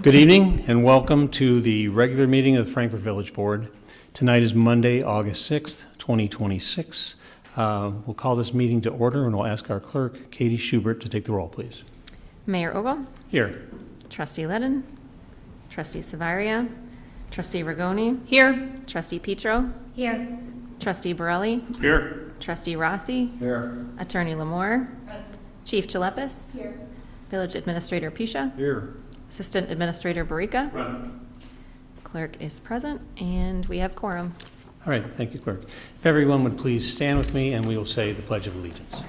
Good evening and welcome to the regular meeting of the Frankfort Village Board. Tonight is Monday, August 6th, 2026. We'll call this meeting to order and we'll ask our clerk, Katie Schubert, to take the roll, please. Mayor Ogle. Here. Trustee Ledden. Trustee Savaria. Trustee Rigoni. Here. Trustee Petro. Here. Trustee Borelli. Here. Trustee Rossi. Here. Attorney Lamore. Present. Chief Chalepis. Here. Village Administrator Pisha. Here. Assistant Administrator Barica. Present. Clerk is present, and we have quorum. All right, thank you, clerk. If everyone would please stand with me and we will say the Pledge of Allegiance.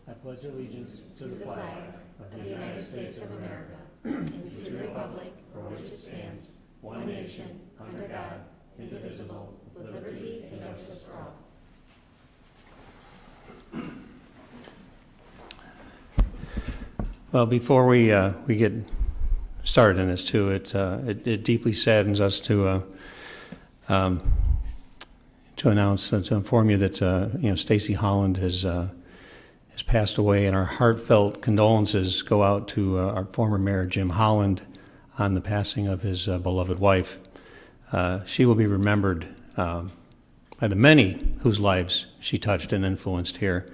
I pledge allegiance to the flag of the United States of America and to the republic for which it stands, one nation, under God, indivisible, with liberty and justice for all. Well, before we get started in this too, it deeply saddens us to announce, to inform you that Stacy Holland has passed away, and our heartfelt condolences go out to our former mayor Jim Holland on the passing of his beloved wife. She will be remembered by the many whose lives she touched and influenced here,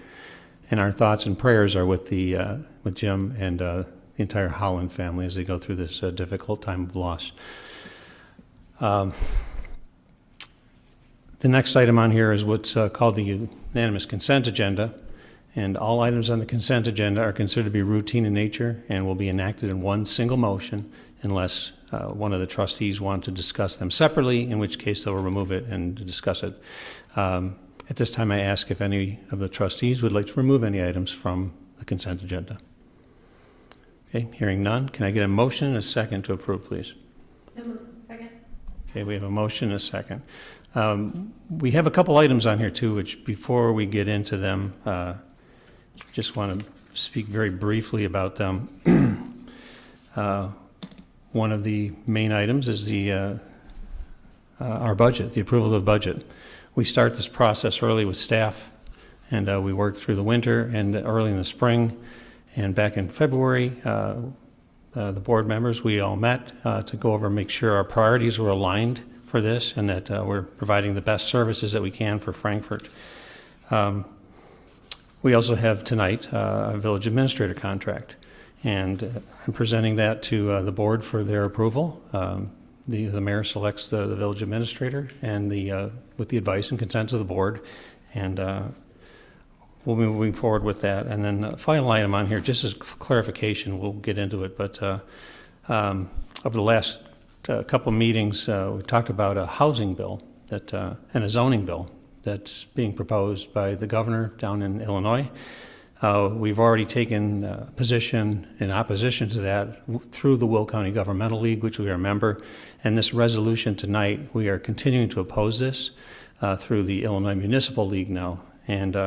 and our thoughts and prayers are with Jim and the entire Holland family as they go through this difficult time of loss. The next item on here is what's called the unanimous consent agenda, and all items on the consent agenda are considered to be routine in nature and will be enacted in one single motion unless one of the trustees want to discuss them separately, in which case they'll remove it and discuss it. At this time, I ask if any of the trustees would like to remove any items from the consent agenda. Okay, hearing none, can I get a motion and a second to approve, please? So moved. Second. Okay, we have a motion and a second. We have a couple items on here too, which before we get into them, just want to speak very briefly about them. One of the main items is our budget, the approval of the budget. We start this process early with staff, and we work through the winter and early in the spring. And back in February, the board members, we all met to go over and make sure our priorities were aligned for this and that we're providing the best services that we can for Frankfort. We also have tonight a village administrator contract, and I'm presenting that to the board for their approval. The mayor selects the village administrator and with the advice and consent of the board, and we'll be moving forward with that. And then the final item on here, just as clarification, we'll get into it, but over the last couple of meetings, we talked about a housing bill and a zoning bill that's being proposed by the governor down in Illinois. We've already taken position in opposition to that through the Will County Governmental League, which we are a member. And this resolution tonight, we are continuing to oppose this through the Illinois Municipal League now. And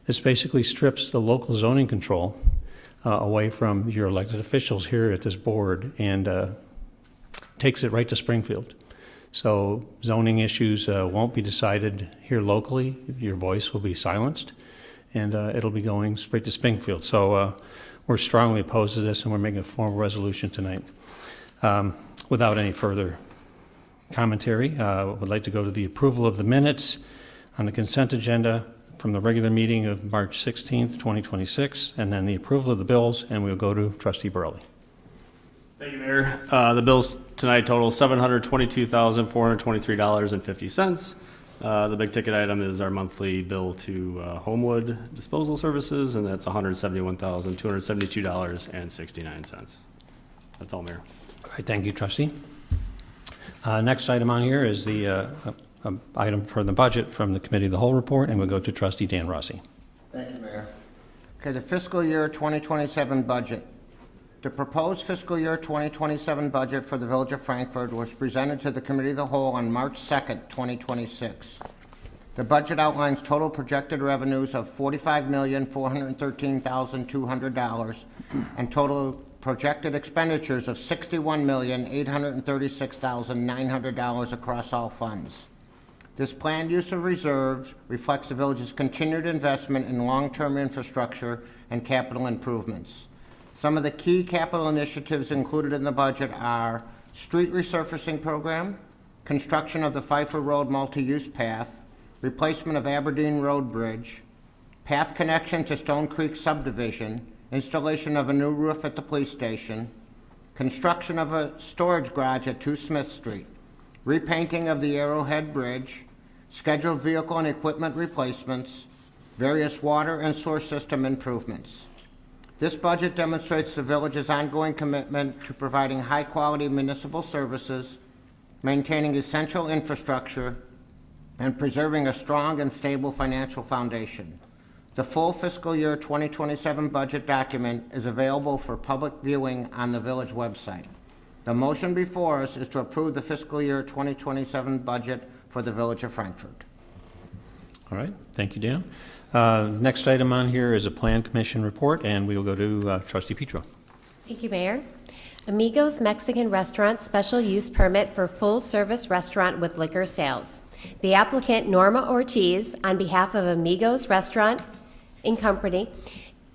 this basically strips the local zoning control away from your elected officials here at this board and takes it right to Springfield. So zoning issues won't be decided here locally. Your voice will be silenced, and it'll be going straight to Springfield. So we're strongly opposed to this, and we're making a formal resolution tonight. Without any further commentary, I would like to go to the approval of the minutes on the consent agenda from the regular meeting of March 16th, 2026, and then the approval of the bills, and we'll go to Trustee Borelli. Thank you, Mayor. The bills tonight total $722,423.50. The big ticket item is our monthly bill to Homewood Disposal Services, and that's $171,272.69. That's all, Mayor. All right, thank you, Trustee. Next item on here is the item for the budget from the Committee of the Whole report, and we'll go to Trustee Dan Rossi. Thank you, Mayor. Okay, the fiscal year 2027 budget. The proposed fiscal year 2027 budget for the Village of Frankfort was presented to the Committee of the Whole on March 2nd, 2026. The budget outlines total projected revenues of $45,413,200 and total projected expenditures of $61,836,900 across all funds. This planned use of reserves reflects the village's continued investment in long-term infrastructure and capital improvements. Some of the key capital initiatives included in the budget are street resurfacing program, construction of the Pfeiffer Road multi-use path, replacement of Aberdeen Road Bridge, path connection to Stone Creek subdivision, installation of a new roof at the police station, construction of a storage garage at 2 Smith Street, repainting of the Arrowhead Bridge, scheduled vehicle and equipment replacements, various water and sewer system improvements. This budget demonstrates the village's ongoing commitment to providing high-quality municipal services, maintaining essential infrastructure, and preserving a strong and stable financial foundation. The full fiscal year 2027 budget document is available for public viewing on the village website. The motion before us is to approve the fiscal year 2027 budget for the Village of Frankfort. All right, thank you, Dan. Next item on here is a Plan Commission report, and we will go to Trustee Petro. Thank you, Mayor. Amigos Mexican Restaurant special use permit for full-service restaurant with liquor sales. The applicant, Norma Ortiz, on behalf of Amigos Restaurant and Company,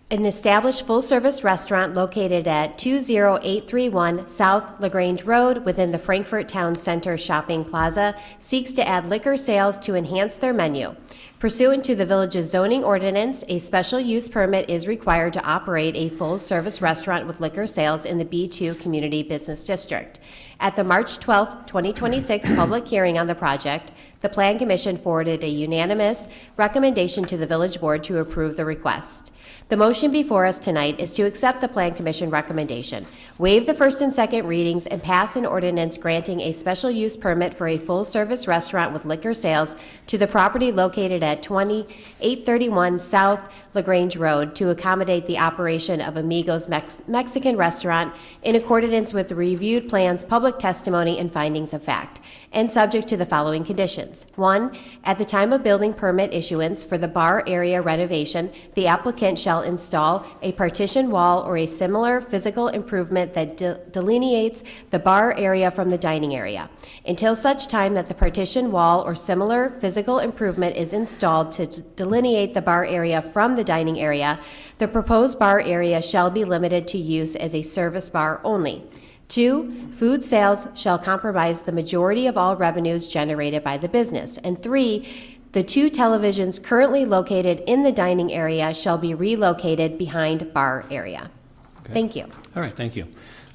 an established full-service restaurant located at 20831 South LaGrange Road within the Frankfort Town Center Shopping Plaza, seeks to add liquor sales to enhance their menu. Pursuant to the village's zoning ordinance, a special use permit is required to operate a full-service restaurant with liquor sales in the B2 Community Business District. At the March 12, 2026 public hearing on the project, the Plan Commission forwarded a unanimous recommendation to the Village Board to approve the request. The motion before us tonight is to accept the Plan Commission recommendation, waive the first and second readings, and pass an ordinance granting a special use permit for a full-service restaurant with liquor sales to the property located at 2831 South LaGrange Road to accommodate the operation of Amigos Mexican Restaurant in accordance with the reviewed plans, public testimony, and findings of fact, and subject to the following conditions. 1, at the time of building permit issuance for the bar area renovation, the applicant shall install a partition wall or a similar physical improvement that delineates the bar area from the dining area. Until such time that the partition wall or similar physical improvement is installed to delineate the bar area from the dining area, the proposed bar area shall be limited to use as a service bar only. 2, food sales shall comprise the majority of all revenues generated by the business. And 3, the 2 televisions currently located in the dining area shall be relocated behind bar area. Okay. Thank you. All right, thank you.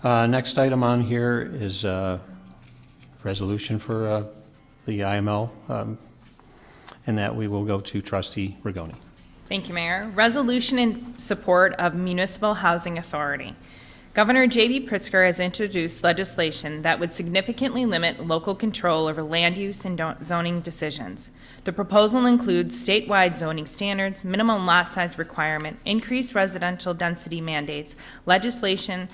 Next item on here is resolution for the IML, and that we will go to Trustee Rigoni. Thank you, Mayor. Resolution in support of Municipal Housing Authority. Governor J.B. Pritzker has introduced legislation that would significantly limit local control over land use and zoning decisions. The proposal includes statewide zoning standards, minimum lot size requirement, increased residential density mandates, legalization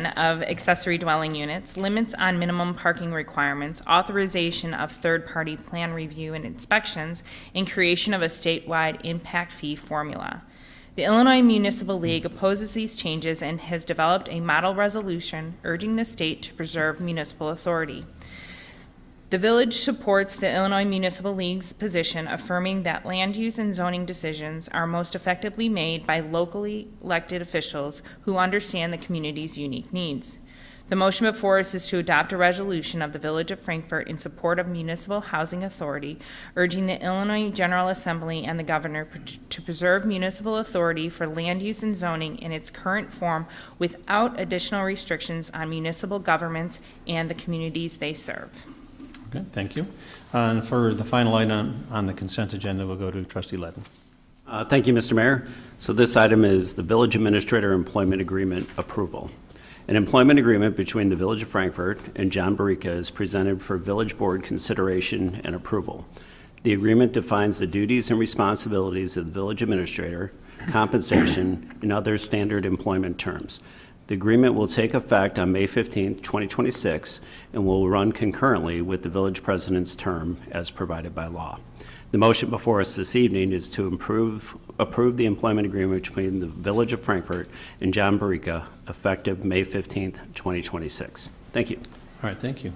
of accessory dwelling units, limits on minimum parking requirements, authorization of third-party plan review and inspections, and creation of a statewide impact fee formula. The Illinois Municipal League opposes these changes and has developed a model resolution urging the state to preserve municipal authority. The village supports the Illinois Municipal League's position, affirming that land use and zoning decisions are most effectively made by locally elected officials who understand the community's unique needs. The motion before us is to adopt a resolution of the Village of Frankfort in support of Municipal Housing Authority, urging the Illinois General Assembly and the Governor to preserve municipal authority for land use and zoning in its current form without additional restrictions on municipal governments and the communities they serve. Okay, thank you. And for the final item on the consent agenda, we'll go to Trustee Ledden. Thank you, Mr. Mayor. So this item is the Village Administrator Employment Agreement approval. An employment agreement between the Village of Frankfort and John Barica is presented for Village Board consideration and approval. The agreement defines the duties and responsibilities of the Village Administrator, compensation, and other standard employment terms. The agreement will take effect on May 15, 2026, and will run concurrently with the Village President's term as provided by law. The motion before us this evening is to approve the employment agreement between the Village of Frankfort and John Barica, effective May 15th, 2026. Thank you. All right, thank you.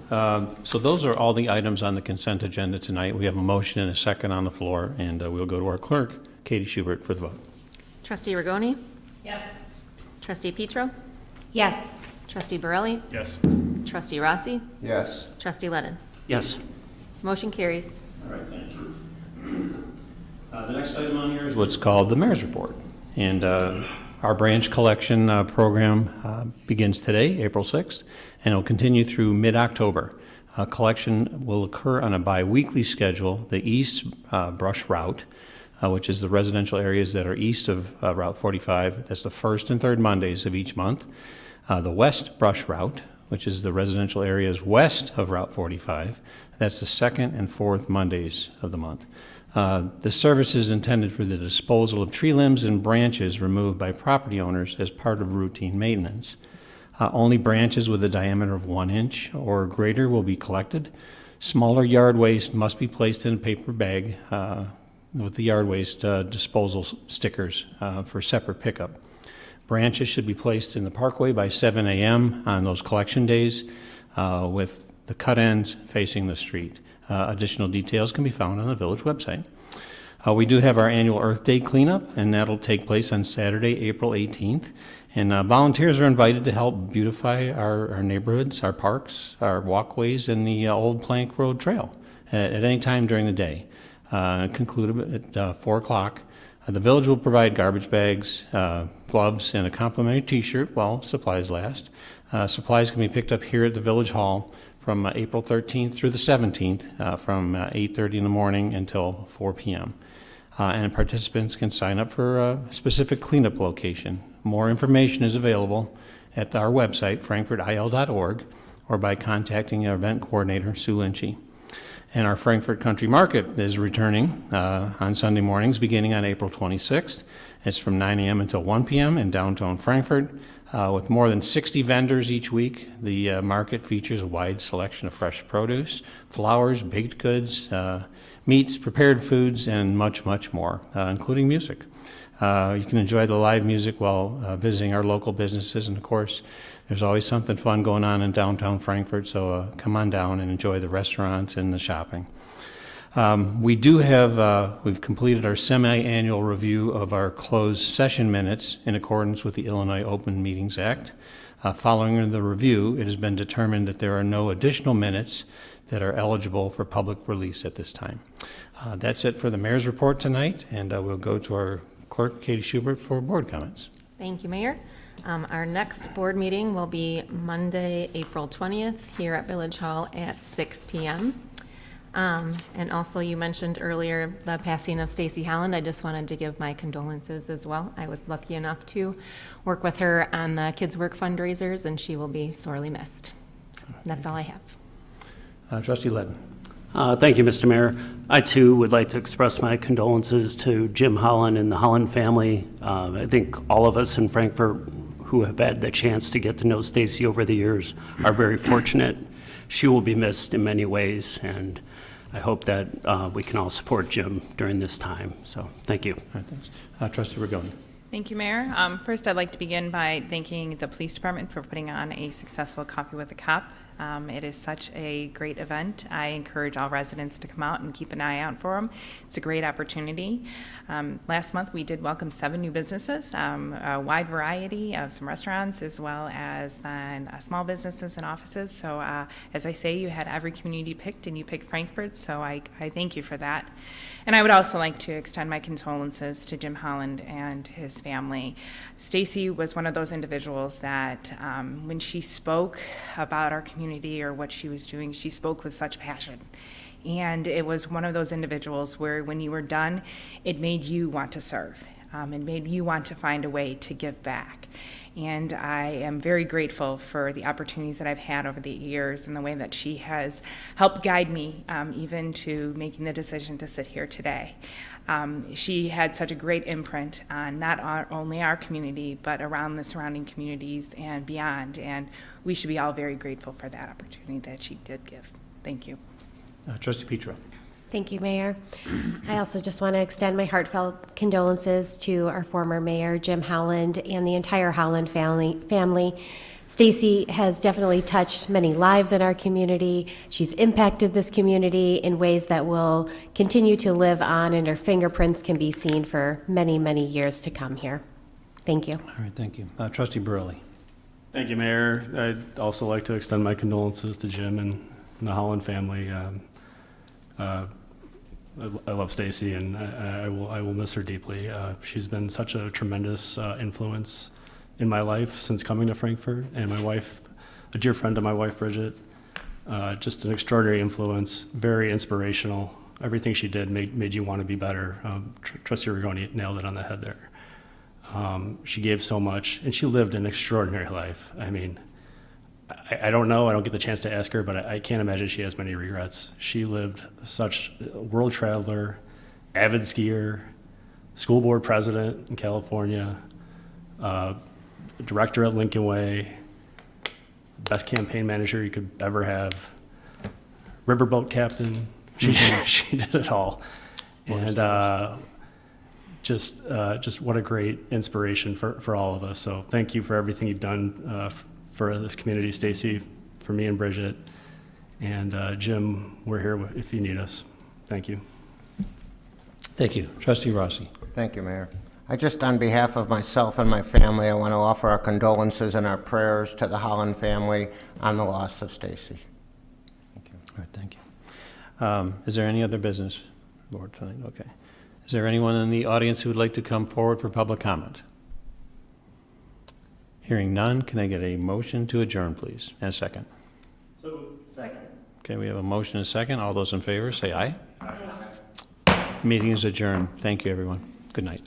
So those are all the items on the consent agenda tonight. We have a motion and a second on the floor, and we'll go to our clerk, Katie Schubert, for the vote. Trustee Rigoni? Yes. Trustee Petro, Yes. Trustee Borelli, Yes. Trustee Rossi, Yes. Trustee Lennon. Yes. Motion carries. All right, thank you. The next item on here is what's called the Mayor's Report. And our branch collection program begins today, April 6th, and it'll continue through mid-October. Collection will occur on a bi-weekly schedule. The East Brush Route, which is the residential areas that are east of Route 45, that's the first and third Mondays of each month. The West Brush Route, which is the residential areas west of Route 45, that's the second and fourth Mondays of the month. The service is intended for the disposal of tree limbs and branches removed by property owners as part of routine maintenance. Only branches with a diameter of 1 inch or greater will be collected. Smaller yard waste must be placed in a paper bag with the yard waste disposal stickers for separate pickup. Branches should be placed in the parkway by 7 a.m. on those collection days with the cut ends facing the street. Additional details can be found on the village website. We do have our annual Earth Day cleanup, and that'll take place on Saturday, April 18th. And volunteers are invited to help beautify our neighborhoods, our parks, our walkways, and the Old Plank Road Trail at any time during the day. Concluded at 4 o'clock. The village will provide garbage bags, gloves, and a complimentary T-shirt while supplies last. Supplies can be picked up here at the Village Hall from April 13th through the 17th, from 8:30 in the morning until 4 p.m. And participants can sign up for a specific cleanup location. More information is available at our website, frankfortil.org, or by contacting our event coordinator, Sue Lynchy. And our Frankfort Country Market is returning on Sunday mornings beginning on April 26th. It's from 9 a.m. until 1 p.m. in downtown Frankfort. With more than 60 vendors each week, the market features a wide selection of fresh produce, flowers, baked goods, meats, prepared foods, and much, much more, including music. You can enjoy the live music while visiting our local businesses, and of course, there's always something fun going on in downtown Frankfort, so come on down and enjoy the restaurants and the shopping. We've completed our semi-annual review of our closed session minutes in accordance with the Illinois Open Meetings Act. Following the review, it has been determined that there are no additional minutes that are eligible for public release at this time. That's it for the mayor's report tonight, and we'll go to our clerk, Katie Schubert, for board comments. Thank you, Mayor. Our next board meeting will be Monday, April 20th, here at Village Hall at 6 p.m. And also, you mentioned earlier the passing of Stacy Holland. I just wanted to give my condolences as well. I was lucky enough to work with her on the Kids Work fundraisers, and she will be sorely missed. That's all I have. Trustee Ledden. Thank you, Mr. Mayor. I, too, would like to express my condolences to Jim Holland and the Holland family. I think all of us in Frankfort who have had the chance to get to know Stacy over the years are very fortunate. She will be missed in many ways, and I hope that we can all support Jim during this time. So, thank you. All right, thanks. Trustee Rigoni. Thank you, Mayor. First, I'd like to begin by thanking the police department for putting on a successful Coffee with a Cop. It is such a great event. I encourage all residents to come out and keep an eye out for them. It's a great opportunity. Last month, we did welcome 7 new businesses, a wide variety of some restaurants, as well as then small businesses and offices. So as I say, you had every community picked, and you picked Frankfort, so I thank you for that. And I would also like to extend my condolences to Jim Holland and his family. Stacy was one of those individuals that when she spoke about our community or what she was doing, she spoke with such passion. And it was one of those individuals where when you were done, it made you want to serve. It made you want to find a way to give back. And I am very grateful for the opportunities that I've had over the years and the way that she has helped guide me even to making the decision to sit here today. She had such a great imprint on not only our community, but around the surrounding communities and beyond. And we should be all very grateful for that opportunity that she did give. Thank you. Trustee Petro. Thank you, Mayor. I also just want to extend my heartfelt condolences to our former mayor, Jim Holland, and the entire Holland family. Stacy has definitely touched many lives in our community. She's impacted this community in ways that will continue to live on, and her fingerprints can be seen for many, many years to come here. Thank you. All right, thank you. Trustee Burley. Thank you, Mayor. I'd also like to extend my condolences to Jim and the Holland family. I love Stacy, and I will miss her deeply. She's been such a tremendous influence in my life since coming to Frankfort, and my wife, a dear friend of my wife, Bridget, just an extraordinary influence, very inspirational. Everything she did made you want to be better. Trustee Rigoni nailed it on the head there. She gave so much, and she lived an extraordinary life. I mean, I don't know, I don't get the chance to ask her, but I can't imagine she has many regrets. She lived such a world traveler, avid skier, school board president in California, director at Lincoln Way, best campaign manager you could ever have, riverboat captain. She did it all. And just what a great inspiration for all of us. So thank you for everything you've done for this community, Stacy, for me and Bridget. And Jim, we're here if you need us. Thank you. Thank you. Trustee Rossi. Thank you, Mayor. I just, on behalf of myself and my family, I want to offer our condolences and our prayers to the Holland family on the loss of Stacy. Thank you. All right, thank you. Is there any other business? Board tonight, okay. Is there anyone in the audience who would like to come forward for public comment? Hearing none, can I get a motion to adjourn, please? And a second. Second. Okay, we have a motion and a second. All those in favor, say aye. Aye. Meeting is adjourned. Thank you, everyone. Good night.